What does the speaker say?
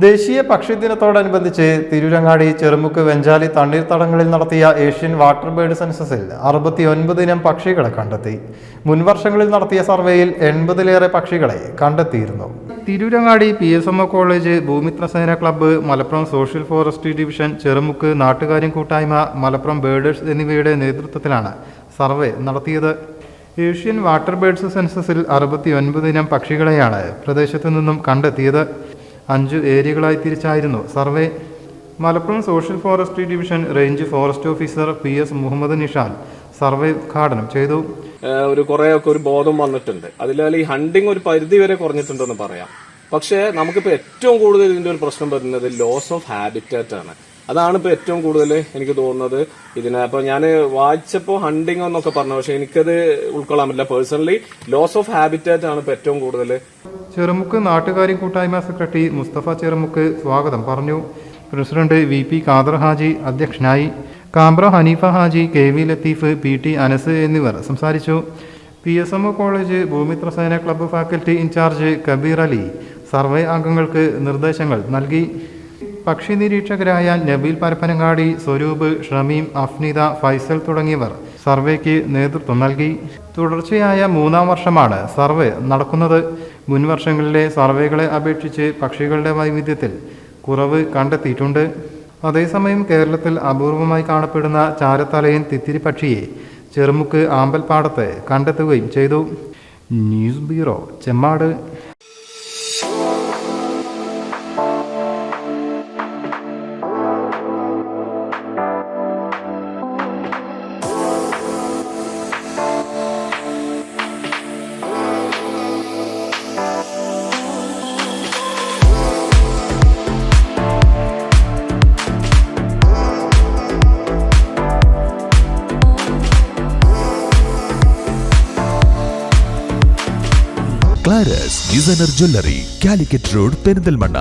ദേശീയ പക്ഷി ദിനത്തോടനുബന്ധിച്ച് തിരൂരങ്ങാടി, ചെറുമുക്ക്, വെഞ്ചാലി തണ്ണീർത്തടങ്ങളിൽ നടത്തിയ ഏഷ്യൻ വാട്ടർ ബേർഡ് സെൻസസിൽ 69 ഇനം പക്ഷികളെ കണ്ടെത്തി. മുൻവർഷങ്ങളിൽ നടത്തിയ സർവേയിൽ 80-ലേറെ പക്ഷികളെ കണ്ടെത്തിയിരുന്നു. Tirurangadi PSMO college, Bhoomithrasena club, Malappuram social forestry division, Cherumukku നാട്ടുകാര്യം കൂട്ടായ്മ, മലപ്പുറം ബേർഡേഴ്സ് എന്നിവയുടെ നേതൃത്വത്തിലാണ് സർവേ നടത്തിയത്. ഏഷ്യൻ വാട്ടർ ബേർഡ്സ് സെൻസസിൽ 69 ഇനം പക്ഷികളെയാണ് പ്രദേശത്തു നിന്നും കണ്ടെത്തിയത്. 5 ഏരിയകളായി തിരിച്ചായിരുന്നു survey. Malappuram social forestry division range forest officer PS Muhammad Nishan survey ഉദ്ഘാടനം ചെയ്തു. കുറെയൊക്കെ ഒരു ബോധം വന്നിട്ടുണ്ട്. അതിനാൽ ഈ ഹണ്ടിങ് ഒരു പരിധി വരെ കുറഞ്ഞിട്ടുണ്ടെന്ന് പറയാം. പക്ഷേ നമുക്കിപ്പോൾ ഏറ്റവും കൂടുതൽ ഇതിന്റെ ഒരു പ്രശ്നം വരുന്നത് ലോസ് ഓഫ് ഹാബിറ്റാറ്റ് ആണ്. അതാണ് ഇപ്പോൾ ഏറ്റവും കൂടുതൽ എനിക്ക് തോന്നുന്നത്. അപ്പോൾ ഞാൻ വായിച്ചപ്പോൾ ഹണ്ടിങ് എന്നൊക്കെ പറഞ്ഞു, പക്ഷെ എനിക്കത് ഉൾക്കൊള്ളാൻ പറ്റില്ല. പേഴ്സണലി ലോസ് ഓഫ് ഹാബിറ്റാറ്റ് ആണ് ഇപ്പോൾ ഏറ്റവും കൂടുതൽ. ചെറുമുക്ക് നാട്ടുകാര്യം കൂട്ടായ്മ സെക്രട്ടറി മുസ്തഫ ചെറുമുക്ക് സ്വാഗതം പറഞ്ഞു. പ്രസിഡന്റ് VP ഖാദർ ഹാജി അധ്യക്ഷനായി. കാമ്പ്ര ഹനീഫ ഹാജി, KV ലത്തീഫ്, PT അനസ് എന്നിവർ സംസാരിച്ചു. PSMO college Bhoomithrasena club faculty in-charge Kabeer Ali survey അംഗങ്ങൾക്ക് നിർദ്ദേശങ്ങൾ നൽകി. പക്ഷി നിരീക്ഷകരായ നബീൽ പരപ്പനങ്ങാടി, സ്വരൂപ്, ഷമീം, അഫ്നിദ, ഫൈസൽ തുടങ്ങിയവർ സർവേക്ക് നേതൃത്വം നൽകി. തുടർച്ചയായ 3-ാം വർഷമാണ് സർവേ നടക്കുന്നത്. മുൻവർഷങ്ങളിലെ സർവേകളെ അപേക്ഷിച്ച് പക്ഷികളുടെ വൈവിധ്യത്തിൽ കുറവ് കണ്ടെത്തിയിട്ടുണ്ട്. അതേസമയം കേരളത്തിൽ അപൂർവമായി കാണപ്പെടുന്ന ചാരത്തലയൻ തിത്തിരി പക്ഷിയെ ചെറുമുക്ക് ആമ്പൽപ്പാടത്ത് കണ്ടെത്തുകയും ചെയ്തു. News bureau, Chemmad. ക്ലാരസ് designer jewellery, Calicut road, Perinthalmanna.